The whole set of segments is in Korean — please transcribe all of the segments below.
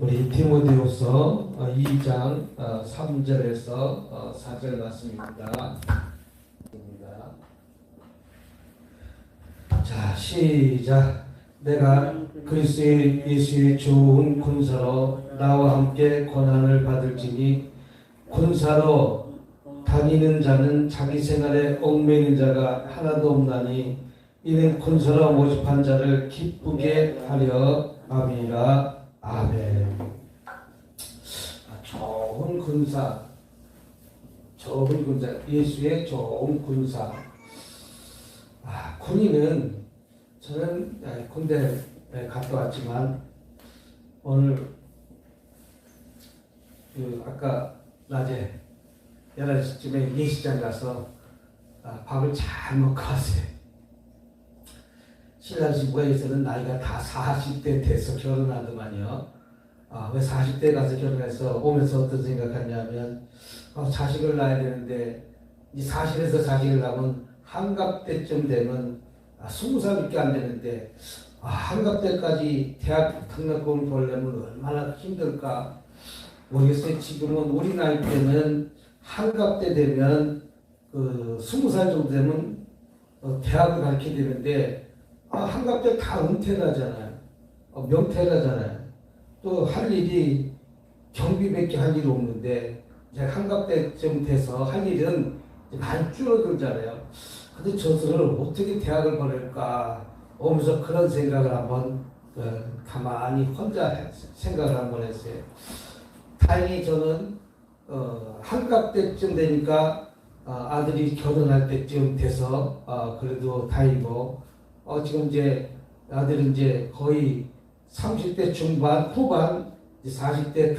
우리 디모데후서 2장 3절에서 4절 말씀입니다. 자, 시작. 내가 그리스도 예수의 좋은 군사로 나와 함께 고난을 받을지니 군사로 다니는 자는 자기 생활에 얽매이는 자가 하나도 없나니 이는 군사로 모집한 자를 기쁘게 하려 함이라. 아멘. 좋은 군사, 예수의 좋은 군사. 군인은 저는 군대 갔다 왔지만 오늘 아까 낮에 11시쯤에 예식장 가서 밥을 잘 먹고 왔어요. 신랑 신부에서는 나이가 다 40대 돼서 결혼하더만요. 왜 40대 가서 결혼해서 오면서 어떤 생각하냐면 자식을 낳아야 되는데 이 40에서 자식을 낳으면 한갑 때쯤 되면 20살밖에 안 되는데 한갑 때까지 대학 등록금을 벌려면 얼마나 힘들까 모르겠어요. 지금은 우리 나이 때는 한갑 때 되면 20살 정도 되면 대학을 가르치게 되는데 한갑 때 다 은퇴를 하잖아요. 명퇴를 하잖아요. 또 할 일이 경비밖에 할 일이 없는데 이제 한갑 때쯤 돼서 할 일은 많이 줄어들잖아요. 근데 저들을 어떻게 대학을 보낼까 오면서 그런 생각을 한번 가만히 혼자 생각을 한번 했어요. 다행히 저는 한갑 때쯤 되니까 아들이 결혼할 때쯤 돼서 그래도 다행이고 지금 이제 아들은 이제 거의 30대 중반 후반 40대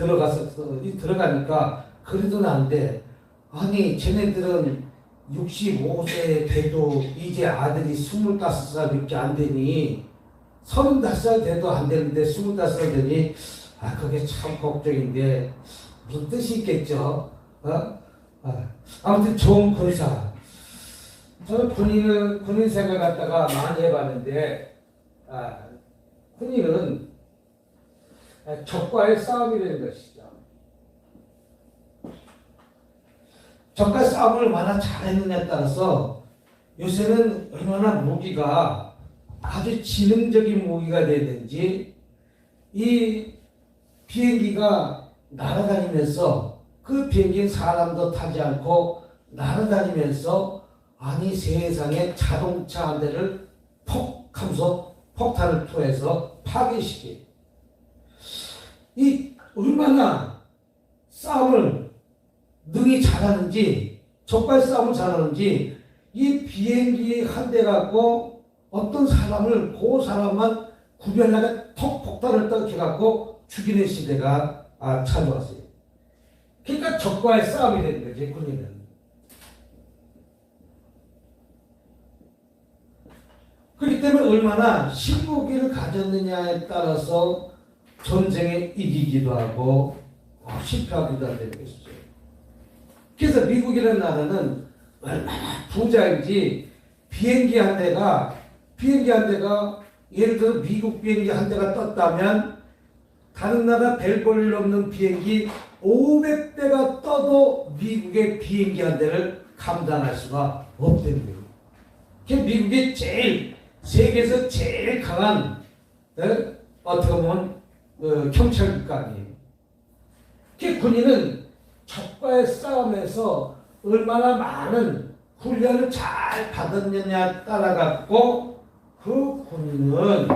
들어가니까 그래도 난데 아니 쟤네들은 65세 돼도 이제 아들이 25살밖에 안 되니 35살 돼도 안 되는데 25살 되니 그게 참 걱정인데 무슨 뜻이 있겠죠. 아무튼 좋은 군사. 저는 군인 생활 갖다가 많이 해봤는데 군인은 적과의 싸움이라는 것이죠. 적과 싸움을 얼마나 잘했느냐에 따라서 요새는 얼마나 무기가 아주 지능적인 무기가 되든지 이 비행기가 날아다니면서 그 비행기는 사람도 타지 않고 날아다니면서 세상에 자동차 한 대를 퍽 하면서 폭탄을 투해서 파괴시키. 이 얼마나 싸움을 능히 잘하는지 적과의 싸움을 잘하는지 이 비행기 한 대 갖고 어떤 사람을 그 사람만 구별하게 톡 폭탄을 떨쳐갖고 죽이는 시대가 찾아왔어요. 그러니까 적과의 싸움이 되는 거지 군인은. 그렇기 때문에 얼마나 신무기를 가졌느냐에 따라서 전쟁에 이기기도 하고 실패하기도 하는 것이죠. 그래서 미국이라는 나라는 얼마나 부자인지 비행기 한 대가 예를 들어 미국 비행기 한 대가 떴다면 다른 나라 별 볼 일 없는 비행기 500대가 떠도 미국의 비행기 한 대를 감당할 수가 없다는 거예요. 그게 미국이 세계에서 제일 강한 어떻게 보면 경찰국가니에요. 그 군인은 적과의 싸움에서 얼마나 많은 훈련을 잘 받았느냐에 따라 갖고 그 군인은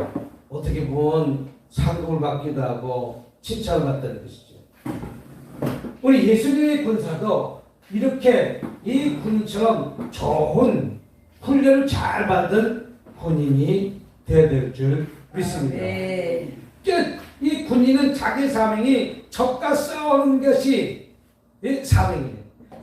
어떻게 보면 상급을 받기도 하고 칭찬을 받다는 것이죠. 우리 예수님의 군사도 이렇게 이 군인처럼 좋은 훈련을 잘 받은 군인이 되어야 될 줄 믿습니다. 이 군인은 자기 사명이 적과 싸우는 것이 사명이에요.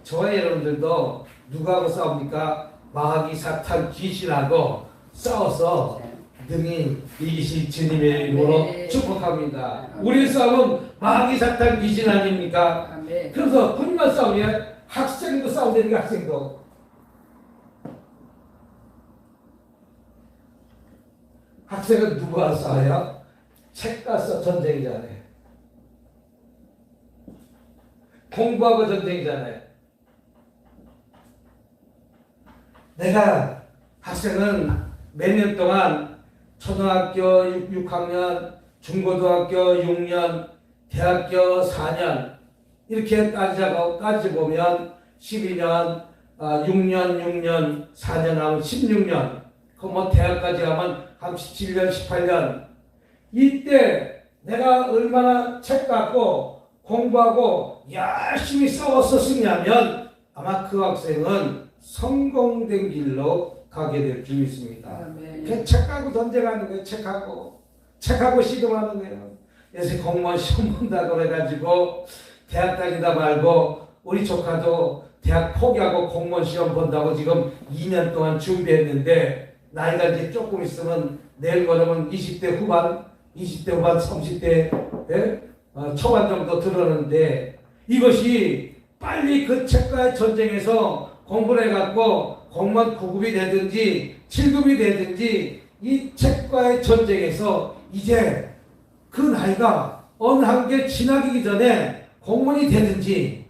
저와 여러분들도 누구하고 싸웁니까? 마귀 사탄 귀신하고 싸워서 능히 이기실 주님의 이름으로 축복합니다. 우리 싸움은 마귀 사탄 귀신 아닙니까? 그래서 군인만 싸우면 학생도 싸우는 학생도 학생은 누구와 싸워요? 책과 써 전쟁이잖아요. 공부하고 전쟁이잖아요. 내가 학생은 몇 년 동안 초등학교 6학년, 중고등학교 6년, 대학교 4년 이렇게 따지보면 12년, 6년, 4년 하면 16년, 그 대학까지 가면 한 17년, 18년. 이때 내가 얼마나 책 갖고 공부하고 열심히 싸웠었느냐면 아마 그 학생은 성공된 길로 가게 될 줄 믿습니다. 그냥 책하고 전쟁하는 거예요. 책하고 씨름하는 거예요. 요새 공무원 시험 본다고 해가지고 대학 다니다 말고 우리 조카도 대학 포기하고 공무원 시험 본다고 지금 2년 동안 준비했는데 나이가 이제 조금 있으면 내일 거르면 20대 후반, 30대 초반 정도 들었는데 이것이 빨리 그 책과의 전쟁에서 공부를 해갖고 공무원 9급이 되든지 7급이 되든지 이 책과의 전쟁에서 이제 그 나이가 어느 한계 지나기 전에 공무원이 되든지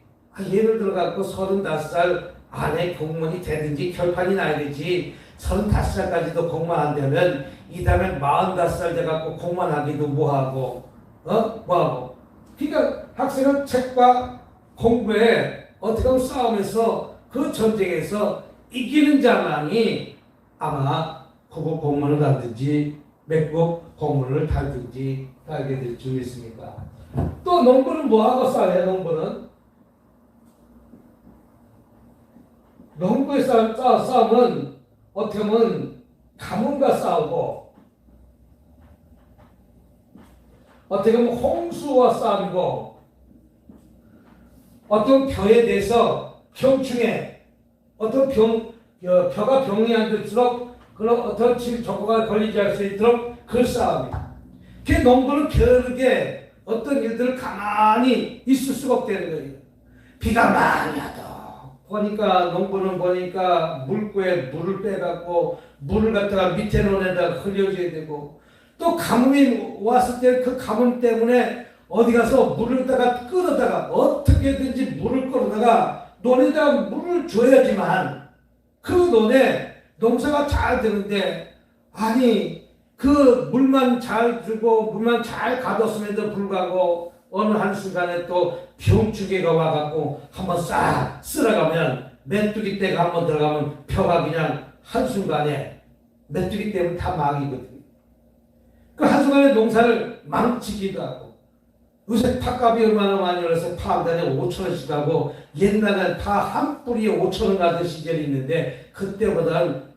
예를 들어갖고 35살 안에 공무원이 되든지 결판이 나야 되지 35살까지도 공무원 안 되면 이 다음에 45살 돼갖고 공무원 하기도 뭐하고 그러니까 학생은 책과 공부에 어떻게 하면 싸우면서 그 전쟁에서 이기는 자만이 아마 고급 공무원을 가든지 맥국 공무원을 달든지 하게 될 줄 믿습니다. 또 농부는 뭐하고 싸워요? 농부의 싸움은 어떻게 보면 가뭄과 싸우고 어떻게 보면 홍수와 싸우고 어떤 벼에 대해서 병충해 어떤 벼가 병이 안 들수록 그런 어떤 정보가 걸리지 않을 수 있도록 그 싸움이다. 그 농부는 겨루게 어떤 일들을 가만히 있을 수가 없다는 거예요. 비가 많이 와도 농부는 물고에 물을 빼갖고 물을 갖다가 밑에 논에다가 흘려줘야 되고 또 가뭄이 왔을 때 그 가뭄 때문에 어디 가서 물을 끌어다가 어떻게든지 물을 끌어다가 논에다가 물을 줘야지만 그 논에 농사가 잘 되는데 아니 그 물만 잘 주고 물만 잘 가뒀음에도 불구하고 어느 한순간에 또 병충해가 와갖고 한번 싹 쓸어가면 메뚜기 떼가 한번 들어가면 벼가 그냥 한순간에 메뚜기 떼면 다 망이거든요. 그 한순간에 농사를 망치기도 하고 요새 팥값이 얼마나 많이 올라서 파 한 단에 5,000원씩 하고 옛날엔 파 한 뿌리에 5,000원 가던 시절이 있는데 그때보다는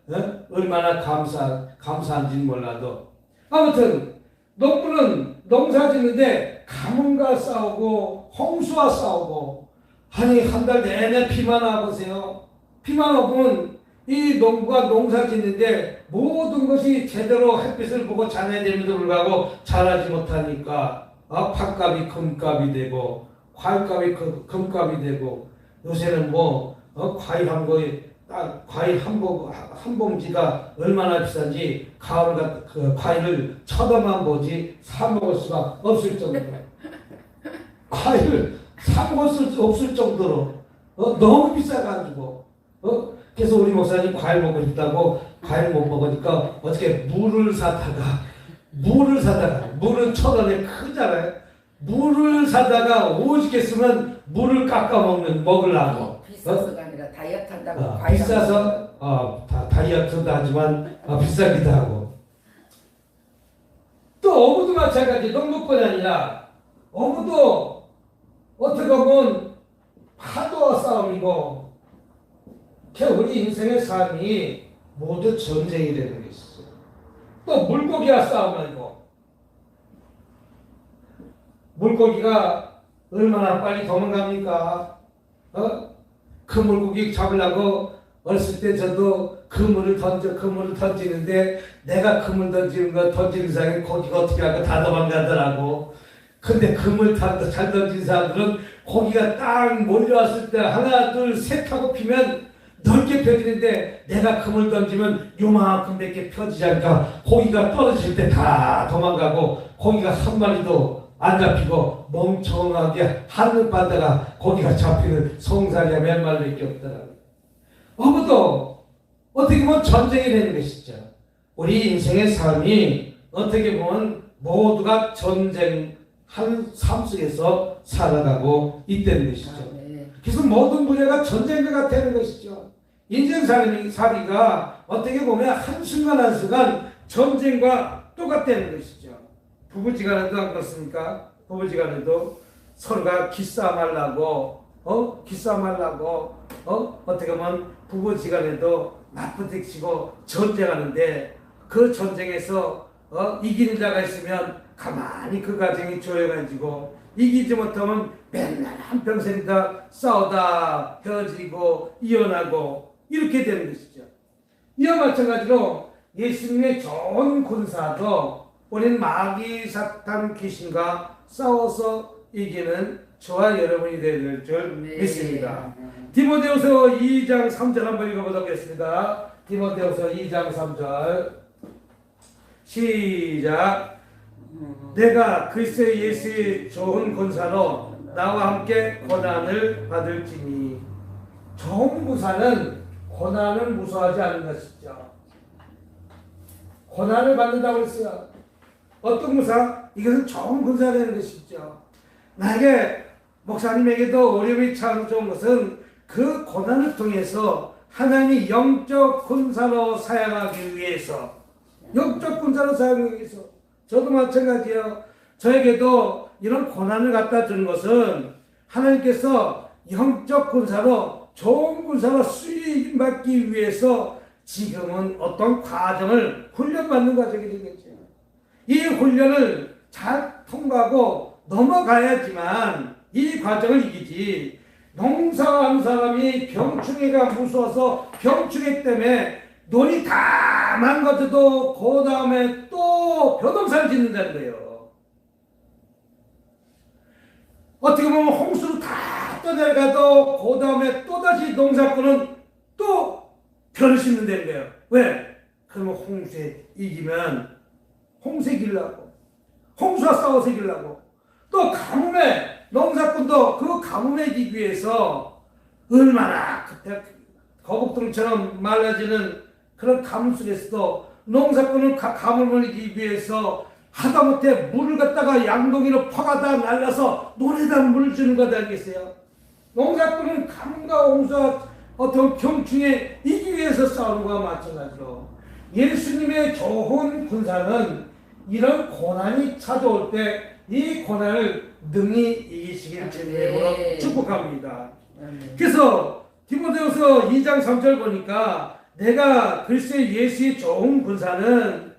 얼마나 감사한지는 몰라도 아무튼 농부는 농사 짓는데 가뭄과 싸우고 홍수와 싸우고 아니 한 달 내내 비만 와보세요. 비만 오면 이 농부가 농사 짓는데 모든 것이 제대로 햇빛을 보고 자라야 됨에도 불구하고 자라지 못하니까 팥값이 금값이 되고 과일값이 금값이 되고 요새는 과일 한 봉지가 얼마나 비싼지 가을 그 과일을 쳐다만 보지 사 먹을 수가 없을 정도로 과일을 사 먹을 수 없을 정도로 너무 비싸가지고 그래서 우리 목사님 과일 먹고 싶다고 과일 못 먹으니까 어떻게 물은 1,000원에 크잖아요. 물을 사다가 오죽했으면 물을 깎아 먹으려고. 비싸서가 아니라 다이어트 한다고. 비싸서 다이어트도 하지만 비싸기도 하고. 또 어부도 마찬가지. 농부뿐 아니라 어부도 어떻게 보면 파도와 싸움이고 우리 인생의 삶이 모두 전쟁이 되는 게 있어요. 또 물고기와 싸움이고 물고기가 얼마나 빨리 도망갑니까? 그 물고기 잡으려고 어렸을 때 저도 그물을 던지는데 내가 그물 던지는 사람이 고기가 어떻게 하고 다 도망가더라고. 근데 그물 잘 던진 사람들은 고기가 딱 몰려왔을 때 하나 둘 셋 하고 피면 넓게 펴지는데 내가 그물 던지면 요만큼밖에 펴지지 않으니까 고기가 떨어질 때 다 도망가고 고기가 한 마리도 안 잡히고 멍청하게 하늘 바다가 고기가 잡히는 송사리가 몇 마리밖에 없더라고요. 아무도 어떻게 보면 전쟁이 되는 것이죠. 우리 인생의 삶이 어떻게 보면 모두가 전쟁 한 삶 속에서 살아가고 있다는 것이죠. 그래서 모든 분야가 전쟁과 되는 것이죠. 인생 살이가 어떻게 보면 한순간 한순간 전쟁과 똑같다는 것이죠. 부부지간에도 안 그렇습니까? 부부지간에도 서로가 기싸움하려고 어떻게 보면 부부지간에도 맞부딪히고 전쟁하는데 그 전쟁에서 이기는 자가 있으면 가만히 그 가정이 조여가지고 이기지 못하면 맨날 한평생 다 싸우다 헤어지고 이혼하고 이렇게 되는 것이죠. 이와 마찬가지로 예수님의 좋은 군사도 우리는 마귀 사탄 귀신과 싸워서 이기는 저와 여러분이 될 줄 믿습니다. 디모데후서 2장 3절 한번 읽어보도록 하겠습니다. 디모데후서 2장 3절 시작. 내가 그리스도 예수의 좋은 군사로 나와 함께 고난을 받을지니. 좋은 군사는 고난을 무서워하지 않는 것이죠. 고난을 받는다고 했어요. 어떤 군사? 이것은 좋은 군사가 되는 것이죠. 나에게 목사님에게도 어려움이 참 좋은 것은 그 고난을 통해서 하나님이 영적 군사로 사용하기 위해서, 영적 군사로 사용하기 위해서, 저도 마찬가지예요. 저에게도 이런 고난을 갖다 주는 것은 하나님께서 영적 군사로, 좋은 군사로 수임받기 위해서 지금은 어떤 과정을 훈련받는 과정이 되겠죠. 이 훈련을 잘 통과하고 넘어가야지만 이 과정을 이기지. 농사한 사람이 병충해가 무서워서 병충해 때문에 논이 다 망가져도 그 다음에 또 벼동산을 짓는다는 거예요. 어떻게 보면 홍수로 다 떠내려가도 그 다음에 또다시 농사꾼은 또 벼를 심는다는 거예요. 왜? 그러면 홍수에 이기면 홍수에 이기려고, 홍수와 싸워서 이기려고, 또 가뭄에 농사꾼도 그 가뭄에 이기기 위해서 얼마나 그때 거북등처럼 말라지는 그런 가뭄 속에서도 농사꾼은 가뭄을 이기기 위해서 하다못해 물을 갖다가 양동이로 퍼가다 날라서 논에다 물을 주는 것 아니겠어요? 농사꾼은 가뭄과 홍수와 어떤 병충해 이기기 위해서 싸우는 것과 마찬가지로 예수님의 좋은 군사는 이런 고난이 찾아올 때 이 고난을 능히 이기시길 주님으로 축복합니다. 그래서 디모데후서 2장 3절 보니까 내가 글쎄 예수의 좋은 군사는,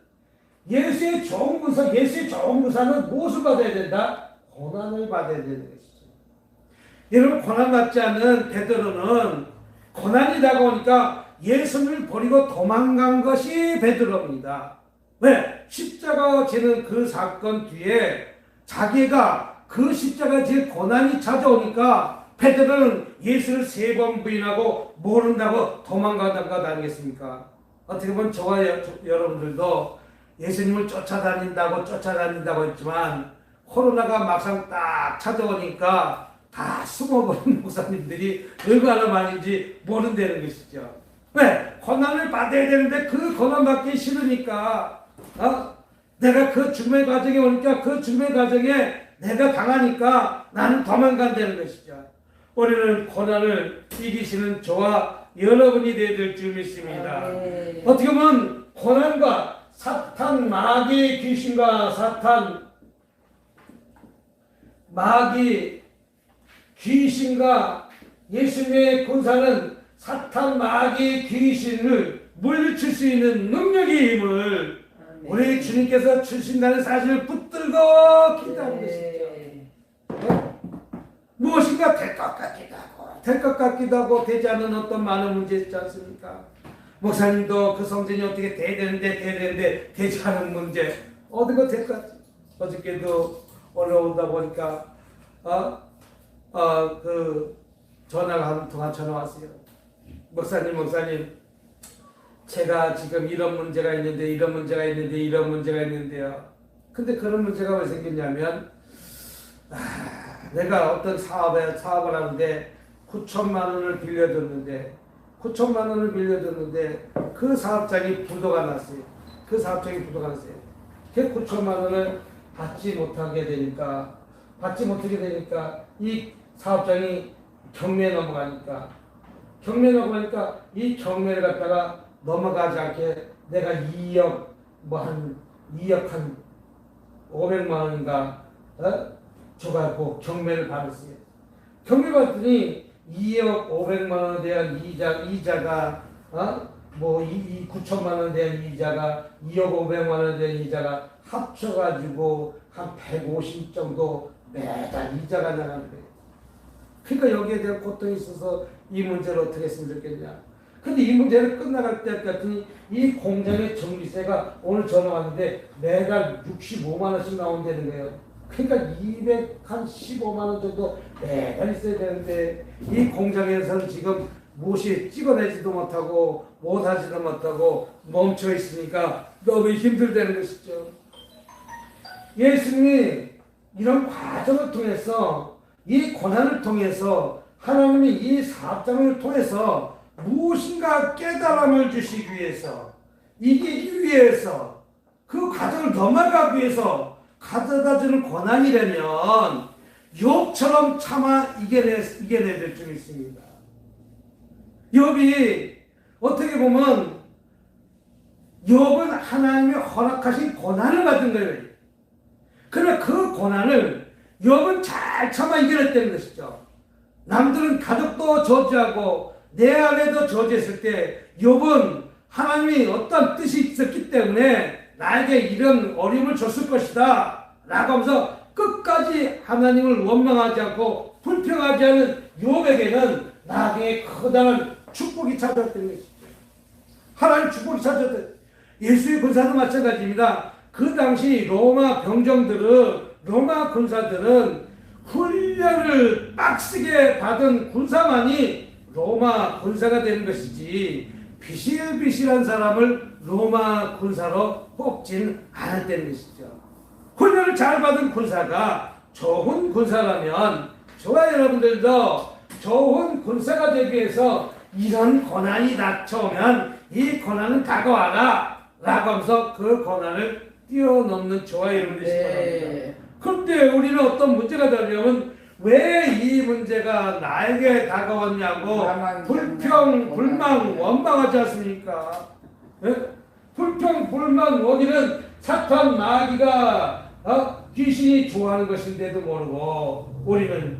예수의 좋은 군사는 무엇을 받아야 된다? 고난을 받아야 되는 것이죠. 여러분, 고난 받지 않는 베드로는 고난이 다가오니까 예수님을 버리고 도망간 것이 베드로입니다. 왜? 십자가 지는 그 사건 뒤에 자기가 그 십자가 질 고난이 찾아오니까 베드로는 예수를 3번 부인하고 모른다고 도망가던 것 아니겠습니까? 어떻게 보면 저와 여러분들도 예수님을 쫓아다닌다고 했지만 코로나가 막상 딱 찾아오니까 다 숨어버린 목사님들이 얼마나 많은지 모른다는 것이죠. 왜? 고난을 받아야 되는데 그 고난 받기 싫으니까, 내가 그 죽음의 과정에 오니까 그 죽음의 과정에 내가 당하니까 나는 도망간다는 것이죠. 우리는 고난을 이기시는 저와 여러분이 되어야 될 줄 믿습니다. 어떻게 보면 고난과 사탄, 마귀, 귀신과 사탄, 마귀, 귀신과 예수님의 군사는 사탄, 마귀, 귀신을 물리칠 수 있는 능력의 힘을 우리 주님께서 주신다는 사실을 붙들고 기도하는 것이죠. 무엇인가 될 것 같기도 하고 되지 않은 어떤 많은 문제 있지 않습니까? 목사님도 그 성전이 어떻게 돼야 되는데 되지 않은 문제 어디가 될 것 같지? 어저께도 올라오다 보니까 그 전화가 한 통화 전화 왔어요. 목사님 제가 지금 이런 문제가 있는데요. 근데 그런 문제가 왜 생겼냐면 내가 어떤 사업을 하는데 9천만 원을 빌려줬는데 그 사업장이 부도가 났어요. 그 9천만 원을 받지 못하게 되니까 이 사업장이 경매에 넘어가니까 이 경매를 갖다가 넘어가지 않게 내가 2억 한 500만 원인가 줘가지고 경매를 받았어요. 경매 받더니 2억 500만 원에 대한 이자가 이 9천만 원에 대한 이자가 2억 500만 원에 대한 이자가 합쳐가지고 한 150 정도 매달 이자가 나가는 거예요. 그러니까 여기에 대한 고통이 있어서 이 문제를 어떻게 했으면 좋겠냐. 근데 이 문제를 끝나갈 때 같으니 이 공장의 전기세가 오늘 전화 왔는데 매달 65만 원씩 나온다는 거예요. 그러니까 215만 원 정도 매달 있어야 되는데 이 공장에서는 지금 무엇이 찍어내지도 못하고 못하지도 못하고 멈춰 있으니까 너무 힘들다는 것이죠. 예수님이 이런 과정을 통해서 이 고난을 통해서 하나님이 이 사업장을 통해서 무엇인가 깨달음을 주시기 위해서 이기기 위해서 그 과정을 넘어가기 위해서 가져다주는 고난이라면 욥처럼 참아 이겨내야 될 줄 있습니다. 욥이 어떻게 보면 욥은 하나님이 허락하신 고난을 받은 거예요. 그러나 그 고난을 욥은 잘 참아 이겨냈다는 것이죠. 남들은 가족도 저주하고 내 아내도 저주했을 때 욥은 하나님이 어떤 뜻이 있었기 때문에 나에게 이런 어려움을 줬을 것이다 라고 하면서 끝까지 하나님을 원망하지 않고 불평하지 않은 욥에게는 나중에 커다란 축복이 찾아왔다는 것이죠. 하나님 축복이 찾아왔다. 예수의 군사도 마찬가지입니다. 그 당시 로마 군사들은 훈련을 빡세게 받은 군사만이 로마 군사가 되는 것이지 비실비실한 사람을 로마 군사로 뽑진 않았다는 것이죠. 훈련을 잘 받은 군사가 좋은 군사라면 저와 여러분들도 좋은 군사가 되기 위해서 이런 고난이 닥쳐오면 이 고난은 다가와라 라고 하면서 그 고난을 뛰어넘는 저와 여러분들이 바랍니다. 그런데 우리는 어떤 문제가 되려면 왜 이 문제가 나에게 다가왔냐고 불평, 불만, 원망하지 않습니까? 예? 불평, 불만, 원인은 사탄, 마귀가 귀신이 좋아하는 것인데도 모르고 우리는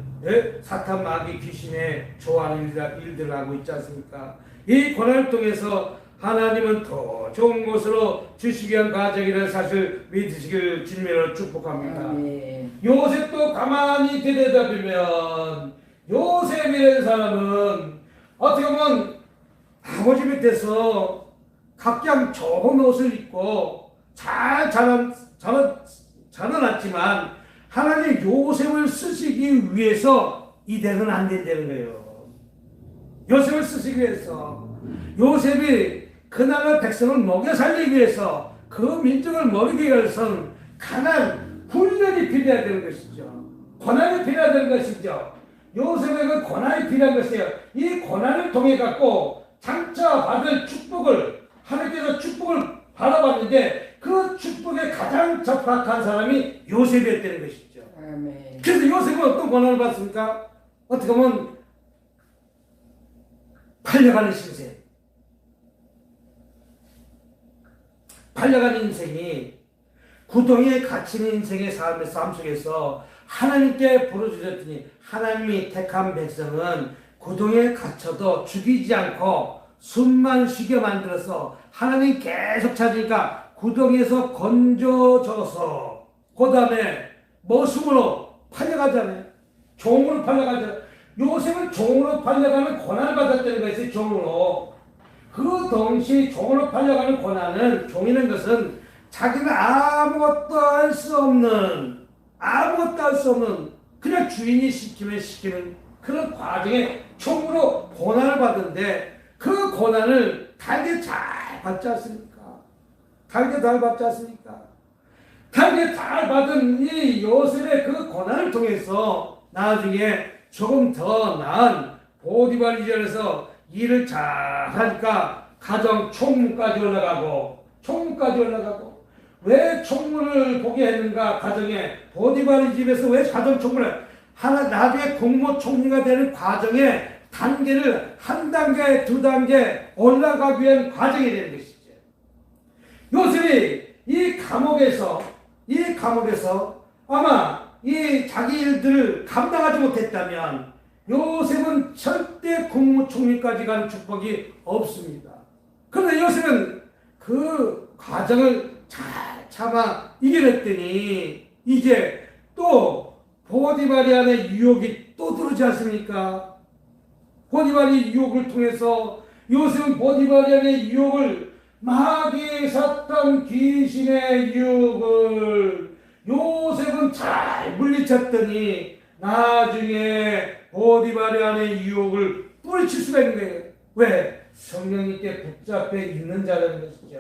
사탄, 마귀, 귀신에 좋아하는 일들을 하고 있지 않습니까? 이 고난을 통해서 하나님은 더 좋은 곳으로 주시기 위한 과정이라는 사실 믿으시길 주님으로 축복합니다. 요셉도 가만히 들여다보면 요셉이라는 사람은 어떻게 보면 아버지 밑에서 각양 좋은 옷을 입고 잘 자라났지만 하나님 요셉을 쓰시기 위해서 이대로는 안 된다는 거예요. 요셉을 쓰시기 위해서 요셉이 그나라 백성을 먹여 살리기 위해서 그 민족을 먹이기 위해서는 강한 훈련이 필요해야 되는 것이죠. 고난이 필요해야 되는 것이죠. 요셉에게 고난이 필요한 것이에요. 이 고난을 통해 갖고 장차 받을 축복을 하나님께서 축복을 바라봤는데 그 축복에 가장 적합한 사람이 요셉이었다는 것이죠. 아멘. 그래서 요셉은 어떤 고난을 받습니까? 어떻게 보면 팔려가는 신세. 팔려가는 인생이 구덩이에 갇힌 인생의 삶 속에서 하나님께 부르짖었더니 하나님이 택한 백성은 구덩이에 갇혀도 죽이지 않고 숨만 쉬게 만들어서 하나님 계속 찾으니까 구덩이에서 건져져서 그 다음에 머슴으로 팔려가잖아요. 종으로 팔려가잖아요. 요셉은 종으로 팔려가는 고난을 받았다는 것이 종으로. 그 동시 종으로 팔려가는 고난은 종이라는 것은 자기는 아무것도 할 수 없는 그냥 주인이 시키면 시키는 그런 과정에 종으로 고난을 받는데 그 고난을 달게 잘 받지 않습니까? 달게 잘 받지 않습니까? 당연히 잘 받은 이 요셉의 그 고난을 통해서 나중에 조금 더 나은 보디발리전에서 일을 잘 하니까 가정 총무까지 올라가고 왜 총무를 보게 했는가? 가정에 보디발리 집에서 왜 가정 총무를 하나 나중에 국무총리가 되는 과정에 단계를 한 단계 두 단계 올라가기 위한 과정이 되는 것이죠. 요셉이 이 감옥에서 아마 이 자기 일들을 감당하지 못했다면 요셉은 절대 국무총리까지 가는 축복이 없습니다. 그런데 요셉은 그 과정을 잘 참아 이겨냈더니 이제 또 보디발이 안에 유혹이 또 들어오지 않습니까? 보디발이 유혹을 통해서 요셉은 보디발이 안에 유혹을 마귀의 사탄 귀신의 유혹을 요셉은 잘 물리쳤더니 나중에 보디발이 안에 유혹을 뿌리칠 수가 있는 거예요. 왜? 성령님께 붙잡혀 있는 자라는 것이죠.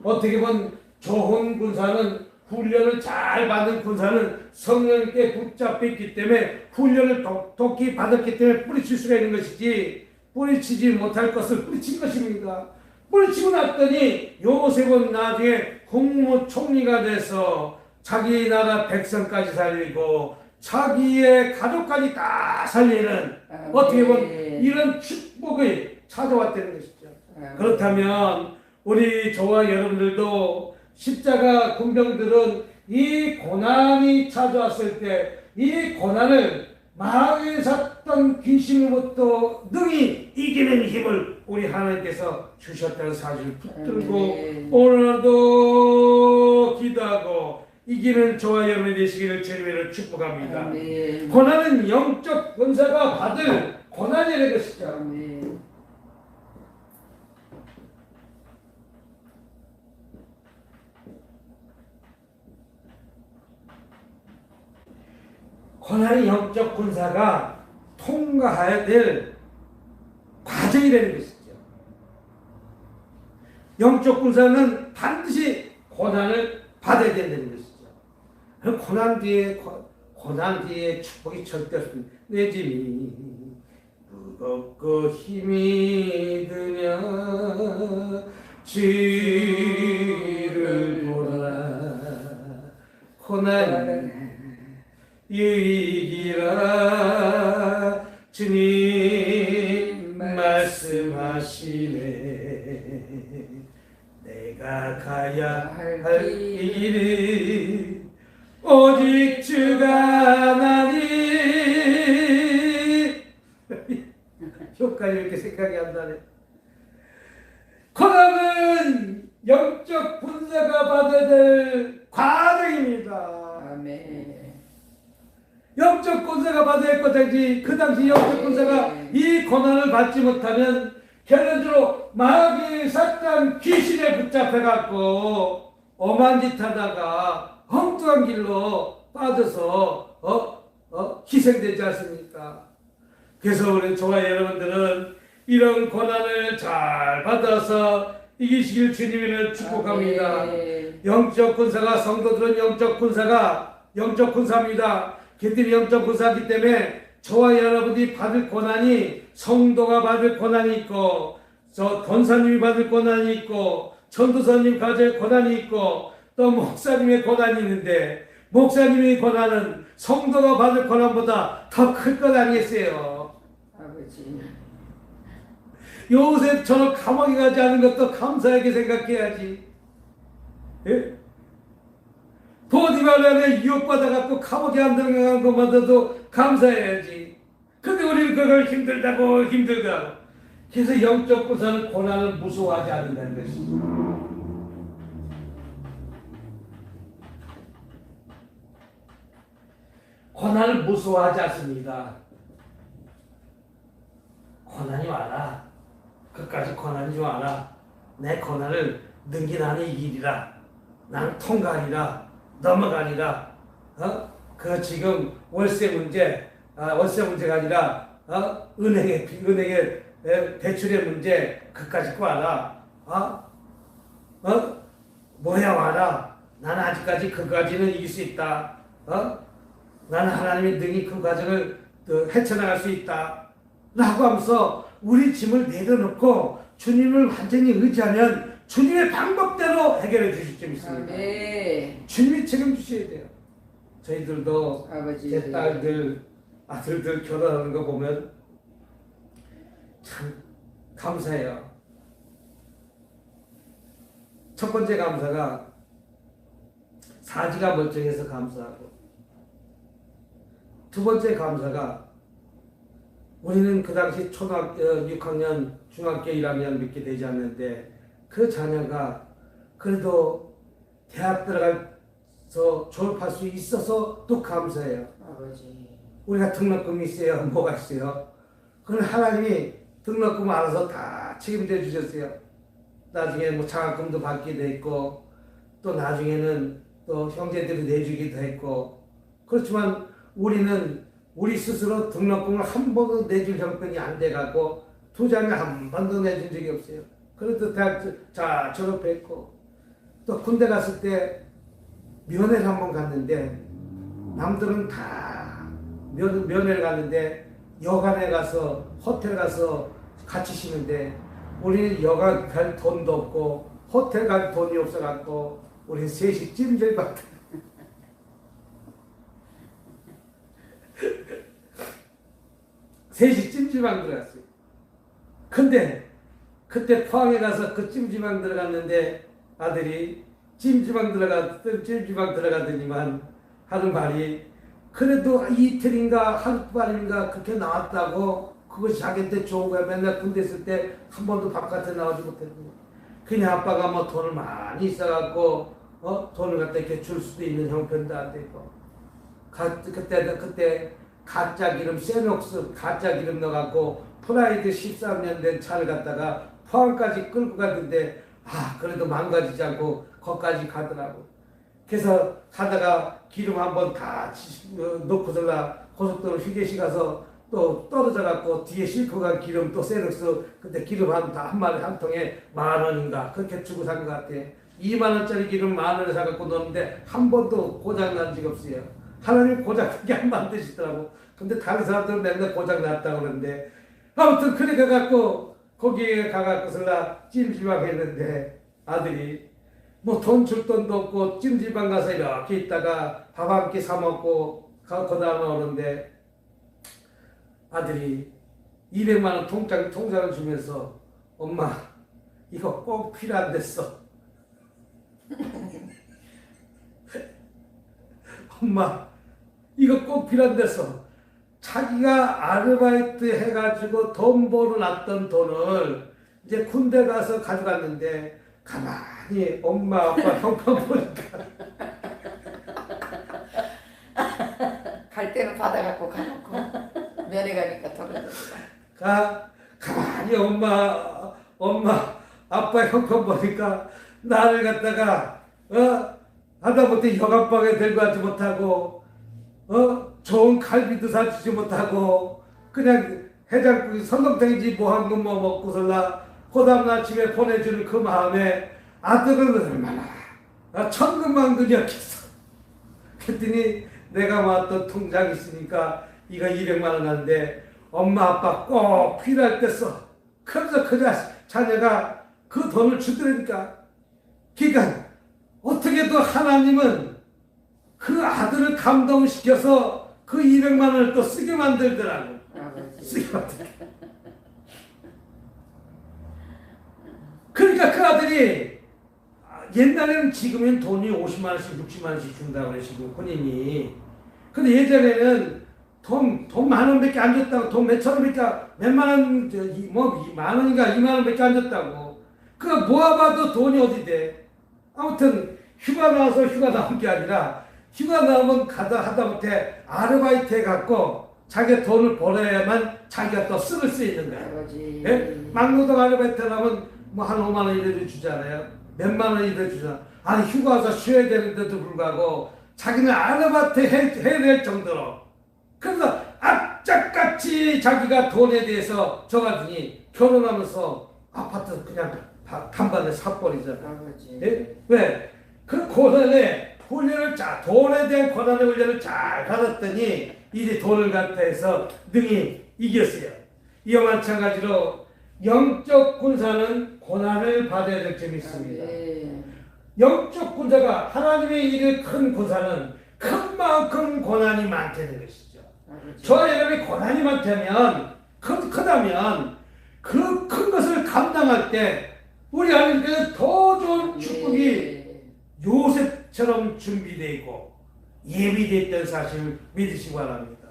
어떻게 보면 좋은 군사는 훈련을 잘 받은 군사는 성령님께 붙잡혀 있기 때문에 훈련을 독히 받았기 때문에 뿌리칠 수가 있는 것이지 뿌리치지 못할 것을 뿌리친 것입니다. 뿌리치고 났더니 요셉은 나중에 국무총리가 돼서 자기 나라 백성까지 살리고 자기의 가족까지 다 살리는 어떻게 보면 이런 축복이 찾아왔다는 것이죠. 그렇다면 우리 저와 여러분들도 십자가 군병들은 이 고난이 찾아왔을 때 이 고난을 마귀의 사탄 귀신으로부터 능히 이기는 힘을 우리 하나님께서 주셨다는 사실을 붙들고 오늘도 기도하고 이기는 저와 여러분이 되시기를 주님으로 축복합니다. 고난은 영적 권사가 받을 고난이라는 것이죠. 고난이 영적 군사가 통과해야 될 과정이라는 것이죠. 영적 군사는 반드시 고난을 받아야 된다는 것이죠. 고난 뒤에 축복이 절대 없습니다. 내 짐이 무겁고 힘이 드냐 주를 보라 고난이 유익이라 주님 말씀하시네. 내가 가야 할 이 길이 오직 주가 나니 효과를 이렇게 생각이 한다네. 고난은 영적 분사가 받아야 될 과정입니다. 아멘. 영적 군사가 받아야 할 것이지 그 당시 영적 군사가 이 고난을 받지 못하면 결론적으로 마귀 사탄 귀신에 붙잡혀갖고 엄한 짓 하다가 엉뚱한 길로 빠져서 희생되지 않습니까? 그래서 우리 저와 여러분들은 이런 고난을 잘 받아서 이기시길 주님을 축복합니다. 영적 군사가 성도들은 영적 군사입니다. 그들이 영적 군사이기 때문에 저와 여러분이 받을 고난이 성도가 받을 고난이 있고 저 권사님이 받을 고난이 있고 전도사님 가질 고난이 있고 또 목사님의 고난이 있는데 목사님의 고난은 성도가 받을 고난보다 더 클 것 아니겠어요? 아버지. 요셉처럼 감옥에 가지 않은 것도 감사하게 생각해야지. 예? 보디발란에 유혹받아갖고 감옥에 안 들어간 것마저도 감사해야지. 근데 우리는 그걸 힘들다고. 그래서 영적 군사는 고난을 무서워하지 않는다는 것이죠. 고난을 무서워하지 않습니다. 고난이 와라. 끝까지 고난이 와라. 내 고난을 능기나는 이 길이라. 나는 통과하리라. 넘어가니라. 그 지금 월세 문제가 아니라 은행의 대출의 문제 그까짓 거 와라. 뭐야 와라. 나는 아직까지 그 과정을 이길 수 있다. 나는 하나님의 능히 그 과정을 헤쳐나갈 수 있다. 라고 하면서 우리 짐을 내려놓고 주님을 완전히 의지하면 주님의 방법대로 해결해 주실 점 있습니다. 주님이 책임주셔야 돼요. 저희들도 아버지. 제 딸들, 아들들 결혼하는 거 보면 참 감사해요. 첫 번째 감사가 사지가 멀쩡해서 감사하고, 두 번째 감사가 우리는 그 당시 초등학교 6학년, 중학교 1학년 몇개 되지 않는데 그 자녀가 그래도 대학 들어가서 졸업할 수 있어서 또 감사해요. 아버지. 우리가 등록금이 있어요. 뭐가 있어요? 그건 하나님이 등록금 알아서 다 책임져 주셨어요. 나중에 뭐 장학금도 받게 돼 있고, 또 나중에는 또 형제들이 내주기도 했고, 그렇지만 우리는 우리 스스로 등록금을 한 번도 내줄 형편이 안 돼가고 투자는 한 번도 내준 적이 없어요. 그래도 대학 졸업했고, 또 군대 갔을 때 면회를 한 번 갔는데, 남들은 다 면회를 갔는데 여관에 가서 호텔 가서 같이 쉬는데 우리는 여관 갈 돈도 없고 호텔 갈 돈이 없어갖고 우리는 셋이 찜질방 셋이 찜질방 들어갔어요. 근데 그때 포항에 가서 그 찜질방 들어갔는데 아들이 찜질방 들어가더니만 하는 말이, 그래도 이틀인가 하룻밤인가 그렇게 나왔다고 그것이 자기한테 좋은 거야. 맨날 군대 있을 때 한 번도 바깥에 나오지 못했고, 그냥 아빠가 뭐 돈을 많이 있어갖고 돈을 갖다 이렇게 줄 수도 있는 형편도 안 되고, 그때 가짜 기름 세녹스 가짜 기름 넣어갖고 프라이드 13년 된 차를 갖다가 포항까지 끌고 갔는데 그래도 망가지지 않고 거기까지 가더라고. 그래서 가다가 기름 한번 다 넣고서라 고속도로 휴게실 가서 또 떨어져갖고 뒤에 싣고 간 기름 또 세력스 그때 기름 한 마리 한 통에 10,000원인가 그렇게 주고 산 것 같아. 20,000원짜리 기름 10,000원에 사갖고 넣었는데 한 번도 고장 난 적이 없어요. 하나님 고장 크게 안 만드시더라고. 근데 다른 사람들은 맨날 고장 났다고 그러는데, 아무튼 그래 가갖고 거기에 가갖고서라 찜질방 했는데 아들이 뭐 돈 줄 돈도 없고 찜질방 가서 이렇게 있다가 밥 한 끼 사 먹고 그 다음에 오는데 아들이 200만 원 통장을 주면서 엄마 이거 꼭 필요한댔어. 엄마 이거 꼭 필요한댔어. 자기가 아르바이트 해가지고 돈 벌어놨던 돈을 이제 군대 가서 가져갔는데 가만히 엄마 아빠 형편 보니까 갈 때는 받아갖고 가놓고 면회 가니까 떨어졌어. 가만히 엄마 아빠 형편 보니까 나를 갖다가 하다못해 여관방에 들고 가지 못하고 좋은 갈비도 사주지 못하고 그냥 해장국 성동탕인지 뭐 한 건 뭐 먹고서나 그 다음 아침에 보내주는 그 마음에 아들은 얼마나 천근만근이었겠어. 그랬더니 내가 모았던 통장이 있으니까 이거 200만 원 한데 엄마 아빠 꼭 필요할 때 써. 그래서 그 자녀가 그 돈을 주더라니까. 그러니까 어떻게도 하나님은 그 아들을 감동시켜서 그 200만 원을 또 쓰게 만들더라고. 쓰게 만들더라고. 그러니까 그 아들이 옛날에는 지금은 돈이 50만 원씩 60만 원씩 준다고 그래 지금 군인이. 근데 예전에는 돈 만 원밖에 안 줬다고. 돈 몇천 원밖에 몇만 원 뭐 만 원인가 2만 원밖에 안 줬다고. 그거 모아봐도 돈이 어디 돼. 아무튼 휴가 나와서 휴가 나온 게 아니라 휴가 나오면 하다못해 아르바이트 해갖고 자기가 돈을 벌어야만 자기가 또 쓸 수 있는 거야. 예? 막노동 아르바이트 하면 뭐 한 5만 원 이래도 주잖아요. 몇만 원 이래도 주잖아. 아니 휴가 와서 쉬어야 되는데도 불구하고 자기는 아르바이트 해야 될 정도로. 그래서 악착같이 자기가 돈에 대해서 줘가지고 결혼하면서 아파트 그냥 간판에 사버리잖아. 아버지. 예? 왜? 그 고난의 훈련을 돈에 대한 고난의 훈련을 잘 받았더니 이제 돈을 갖다 해서 능히 이겼어요. 이와 마찬가지로 영적 군사는 고난을 받아야 될 점이 있습니다. 영적 군사가 하나님의 일을 큰 군사는 큰 만큼 고난이 많다는 것이죠. 저와 여러분이 고난이 많다면 크다면 그 큰 것을 감당할 때 우리 하나님께서 더 좋은 축복이 요셉처럼 준비되고 예비되어 있다는 사실을 믿으시기 바랍니다.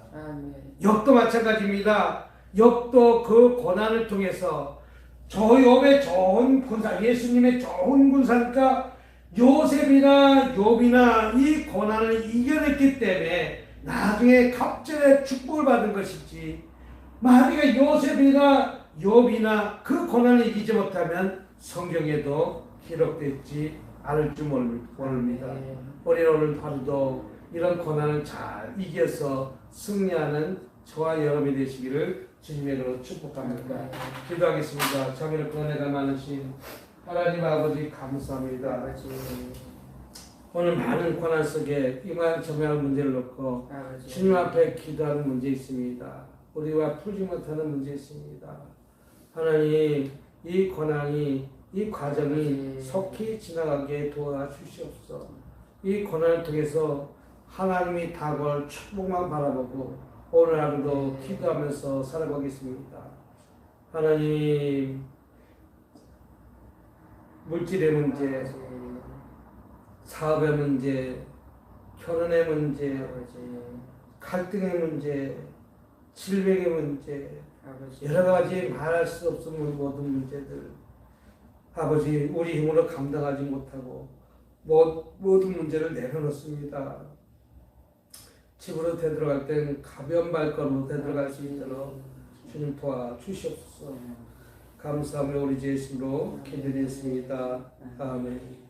욥도 마찬가지입니다. 욥도 그 고난을 통해서 저 욥의 좋은 군사, 예수님의 좋은 군사니까 요셉이나 욥이나 이 고난을 이겨냈기 때문에 나중에 갑절의 축복을 받은 것이지, 만약에 요셉이나 욥이나 그 고난을 이기지 못하면 성경에도 기록됐지 않을 줄 모릅니다. 우리 오늘 하루도 이런 고난을 잘 이겨서 승리하는 저와 여러분이 되시기를 주님의 이름으로 축복합니다. 기도하겠습니다. 자비롭고 은혜가 많으신 하나님 아버지 감사합니다. 오늘 많은 고난 속에 이만 점연한 문제를 놓고 주님 앞에 기도하는 문제 있습니다. 우리와 풀지 못하는 문제 있습니다. 하나님, 이 고난이, 이 과정이 속히 지나가게 도와주시옵소서. 이 고난을 통해서 하나님이 다가올 축복만 바라보고 오늘 하루도 기도하면서 살아가겠습니다. 하나님, 물질의 문제, 사업의 문제, 결혼의 문제, 갈등의 문제, 질병의 문제, 여러 가지 말할 수 없는 모든 문제들, 아버지, 우리 힘으로 감당하지 못하고 모든 문제를 내려놓습니다. 집으로 되돌아갈 때는 가벼운 발걸음으로 되돌아갈 수 있도록 주님 도와주시옵소서. 감사하며 우리 주 예수로 기도드렸습니다. 아멘.